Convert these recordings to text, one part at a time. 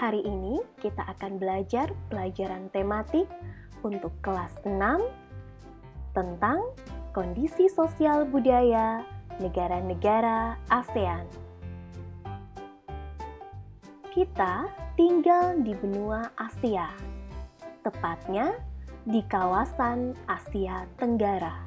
Hari ini kita akan belajar pelajaran tematik untuk kelas 6 tentang kondisi sosial budaya negara-negara ASEAN. Kita tinggal di benua Asia, tepatnya di kawasan Asia Tenggara.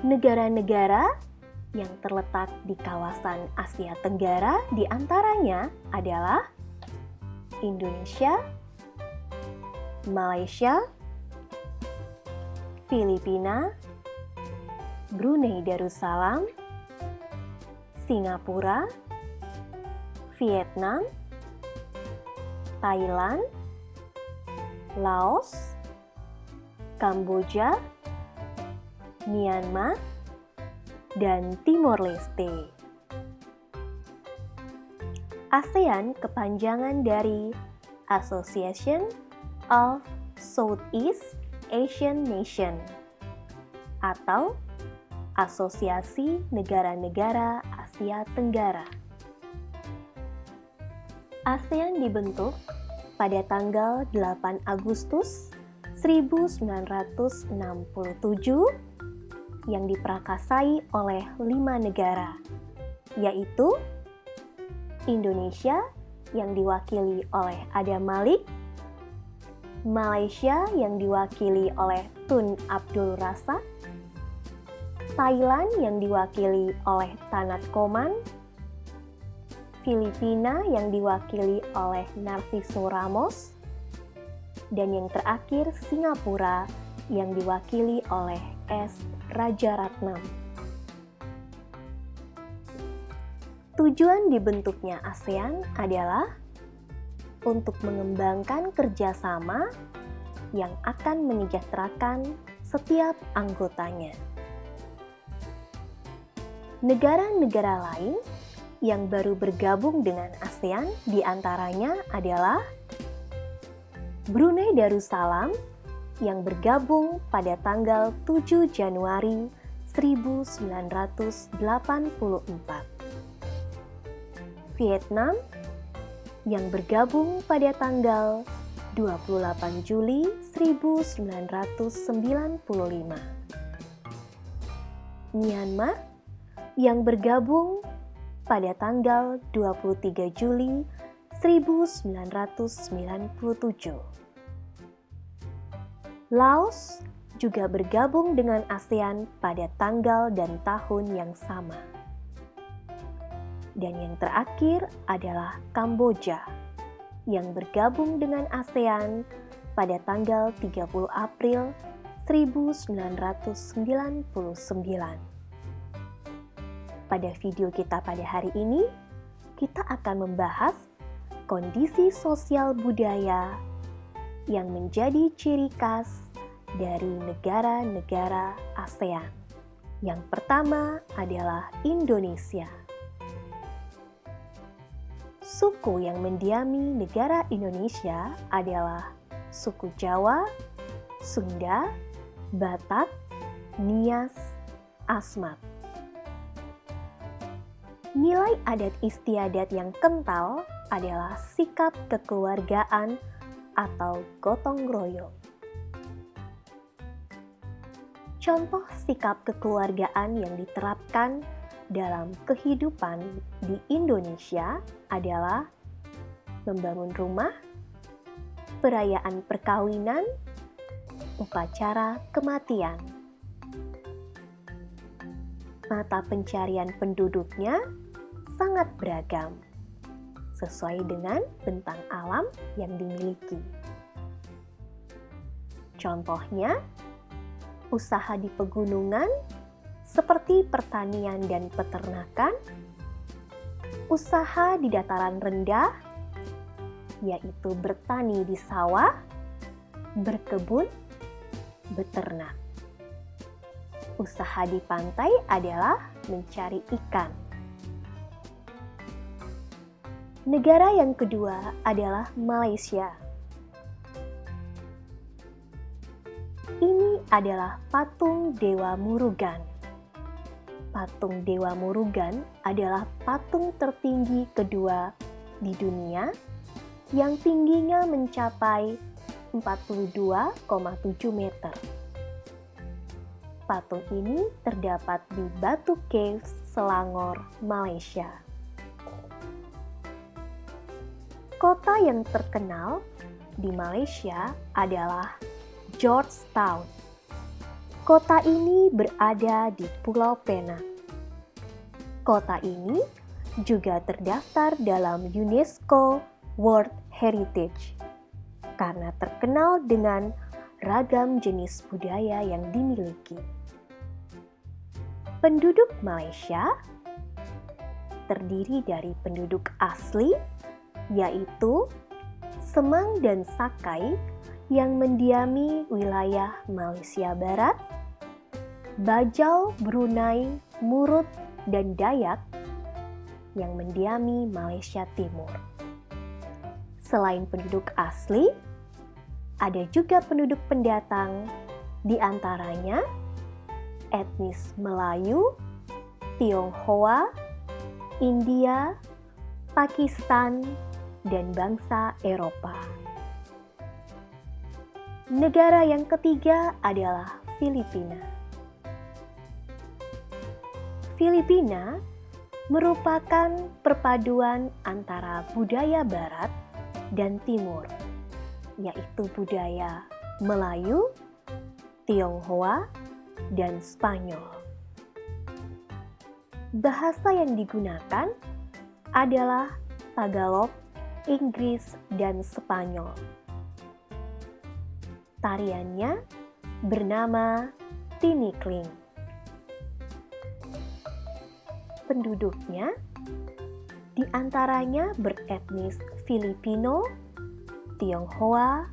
Negara-negara yang terletak di kawasan Asia Tenggara diantaranya adalah Indonesia, Malaysia, Filipina, Brunei Darussalam, Singapura, Vietnam, Thailand, Laos, Kamboja, Myanmar, dan Timor Leste. ASEAN kepanjangan dari Association of Southeast Asian Nations atau Asosiasi Negara-negara Asia Tenggara. ASEAN dibentuk pada tanggal 8 Agustus 1967 yang diperakasai oleh 5 negara, yaitu Indonesia yang diwakili oleh Adam Malik, Malaysia yang diwakili oleh Tun Abdul Razak, Thailand yang diwakili oleh Tanat Koman, Filipina yang diwakili oleh Narciso Ramos, dan yang terakhir Singapura yang diwakili oleh S. Rajaratnam. Tujuan dibentuknya ASEAN adalah untuk mengembangkan kerjasama yang akan menyejahterakan setiap anggotanya. Negara-negara lain yang baru bergabung dengan ASEAN diantaranya adalah Brunei Darussalam yang bergabung pada tanggal 7 Januari 1984. Vietnam yang bergabung pada tanggal 28 Juli 1995. Myanmar yang bergabung pada tanggal 23 Juli 1997. Laos juga bergabung dengan ASEAN pada tanggal dan tahun yang sama. Dan yang terakhir adalah Kamboja yang bergabung dengan ASEAN pada tanggal 30 April 1999. Pada video kita pada hari ini, kita akan membahas kondisi sosial budaya yang menjadi ciri khas dari negara-negara ASEAN. Yang pertama adalah Indonesia. Suku yang mendiami negara Indonesia adalah suku Jawa, Sunda, Batak, Nias, Asmat. Nilai adat istiadat yang kental adalah sikap kekeluargaan atau gotong royong. Contoh sikap kekeluargaan yang diterapkan dalam kehidupan di Indonesia adalah membangun rumah, perayaan perkawinan, upacara kematian. Mata pencarian penduduknya sangat beragam, sesuai dengan bentang alam yang dimiliki. Contohnya, usaha di pegunungan seperti pertanian dan peternakan, usaha di dataran rendah, yaitu bertani di sawah, berkebun, beternak. Usaha di pantai adalah mencari ikan. Negara yang kedua adalah Malaysia. Ini adalah patung Dewa Murugan. Patung Dewa Murugan adalah patung tertinggi kedua di dunia yang tingginya mencapai 42,7 meter. Patung ini terdapat di Batu Caves, Selangor, Malaysia. Kota yang terkenal di Malaysia adalah Georgetown. Kota ini berada di Pulau Penak. Kota ini juga terdaftar dalam UNESCO World Heritage karena terkenal dengan ragam jenis budaya yang dimiliki. Penduduk Malaysia terdiri dari penduduk asli, yaitu Semang dan Sakai yang mendiami wilayah Malaysia Barat, Bajau, Brunei, Murut, dan Dayak yang mendiami Malaysia Timur. Selain penduduk asli, ada juga penduduk pendatang, di antaranya etnis Melayu, Tionghoa, India, Pakistan, dan bangsa Eropa. Negara yang ketiga adalah Filipina. Filipina merupakan perpaduan antara budaya Barat dan Timur, yaitu budaya Melayu, Tionghoa, dan Spanyol. Bahasa yang digunakan adalah Tagalog, Inggris, dan Spanyol. Tariannya bernama Tinikling. Penduduknya diantaranya beretnis Filipino, Tionghoa,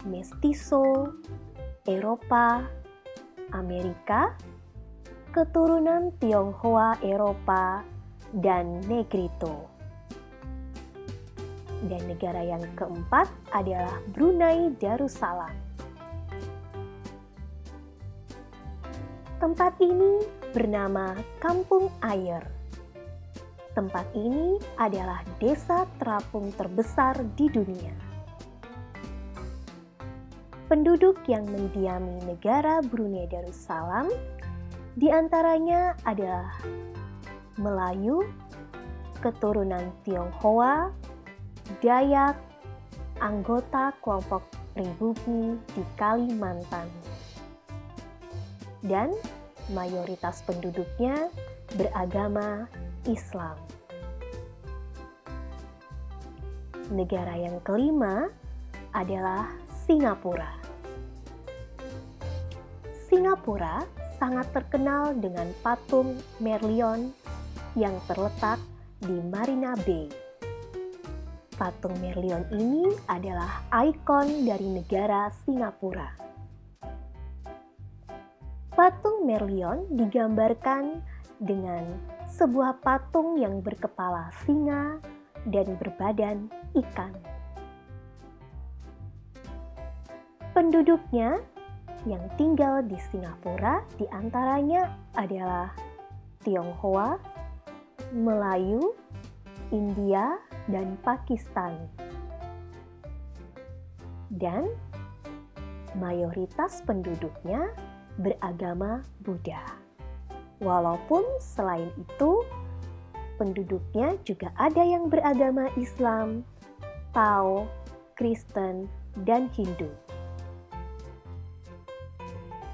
Mestizo, Eropa, Amerika, keturunan Tionghoa Eropa, dan Negrito. Dan negara yang keempat adalah Brunei Darussalam. Tempat ini bernama Kampung Ayer. Tempat ini adalah desa terapung terbesar di dunia. Penduduk yang mendiami negara Brunei Darussalam diantaranya adalah Melayu, keturunan Tionghoa, Dayak, anggota kelompok pribumi di Kalimantan. Dan mayoritas penduduknya beragama Islam. Negara yang kelima adalah Singapura. Singapura sangat terkenal dengan patung Merlion yang terletak di Marina Bay. Patung Merlion ini adalah ikon dari negara Singapura. Patung Merlion digambarkan dengan sebuah patung yang berkepala singa dan berbadan ikan. Penduduknya yang tinggal di Singapura diantaranya adalah Tionghoa, Melayu, India, dan Pakistan. Dan mayoritas penduduknya beragama Buddha. Walaupun selain itu, penduduknya juga ada yang beragama Islam, Tao, Kristen, dan Hindu.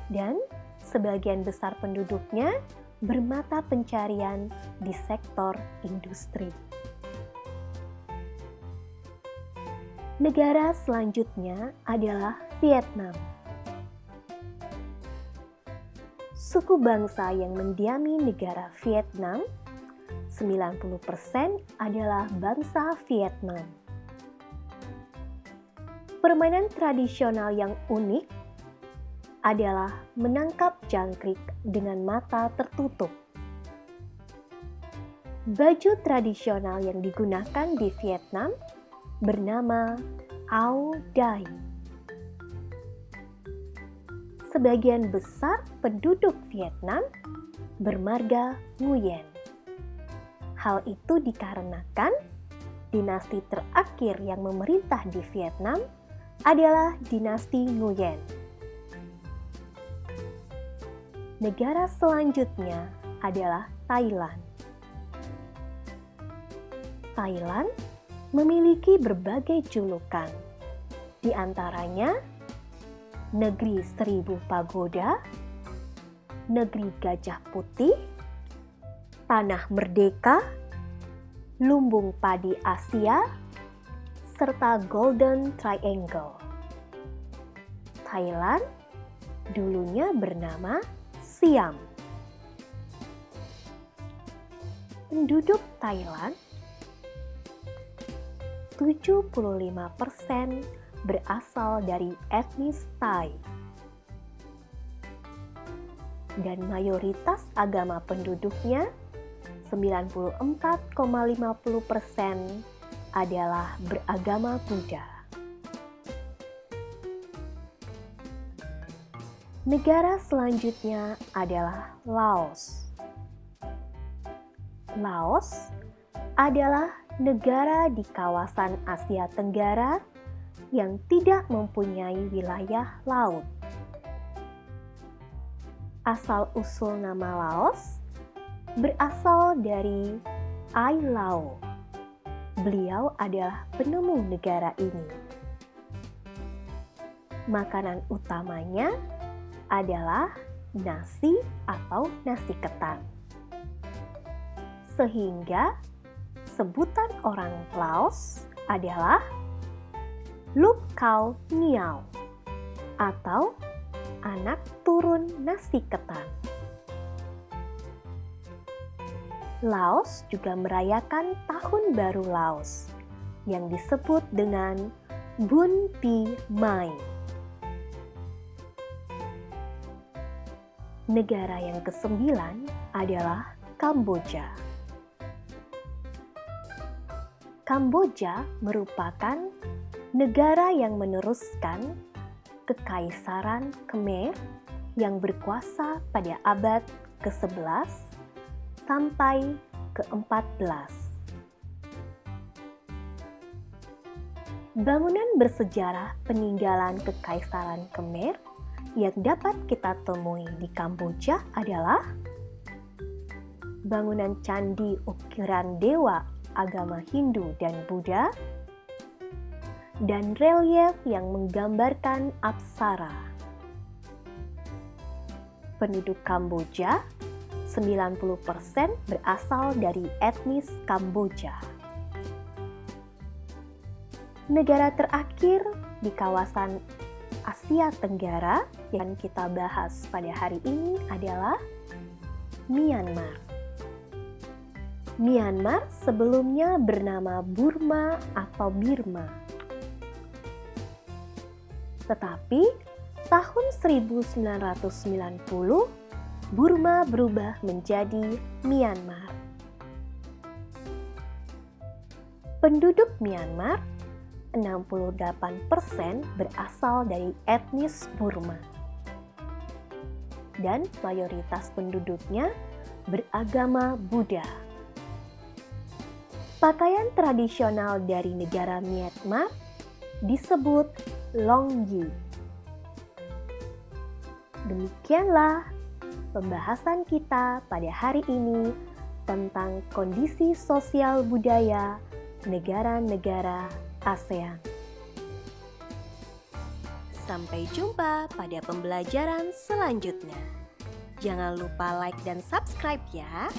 Dan sebagian besar penduduknya bermata pencarian di sektor industri. Negara selanjutnya adalah Vietnam. Suku bangsa yang mendiami negara Vietnam, 90% adalah bangsa Vietnam. Permainan tradisional yang unik adalah menangkap jangkrik dengan mata tertutup. Baju tradisional yang digunakan di Vietnam bernama Áo Dai. Sebagian besar penduduk Vietnam bermarga Nguyen. Hal itu dikarenakan dinasti terakhir yang memerintah di Vietnam adalah dinasti Nguyen. Negara selanjutnya adalah Thailand. Thailand memiliki berbagai julukan, di antaranya Negeri Seribu Pagoda, Negeri Gajah Putih, Tanah Merdeka, Lumbung Padi Asia, serta Golden Triangle. Thailand dulunya bernama Siam. Penduduk Thailand 75% berasal dari etnis Thai. Dan mayoritas agama penduduknya 94,50% adalah beragama Buddha. Negara selanjutnya adalah Laos. Laos adalah negara di kawasan Asia Tenggara yang tidak mempunyai wilayah laut. Asal-usul nama Laos berasal dari Ai Lao. Beliau adalah penemu negara ini. Makanan utamanya adalah nasi atau nasi ketan. Sehingga sebutan orang Laos adalah Luk Khao Niao atau anak turun nasi ketan. Laos juga merayakan Tahun Baru Laos yang disebut dengan Bun Pi Mai. Negara yang ke-9 adalah Kamboja. Kamboja merupakan negara yang meneruskan Kekaisaran Khmer yang berkuasa pada abad ke-11 sampai ke-14. Bangunan bersejarah peninggalan Kekaisaran Khmer yang dapat kita temui di Kamboja adalah bangunan candi ukiran dewa agama Hindu dan Buddha, dan relief yang menggambarkan apsara. Penduduk Kamboja 90% berasal dari etnis Kamboja. Negara terakhir di kawasan Asia Tenggara yang kita bahas pada hari ini adalah Myanmar. Myanmar sebelumnya bernama Burma atau Birma. Tetapi tahun 1990 Burma berubah menjadi Myanmar. Penduduk Myanmar 68% berasal dari etnis Burma. Dan mayoritas penduduknya beragama Buddha. Pakaian tradisional dari negara Myanmar disebut Longyi. Demikianlah pembahasan kita pada hari ini tentang kondisi sosial budaya negara-negara ASEAN. Sampai jumpa pada pembelajaran selanjutnya. Jangan lupa like dan subscribe ya.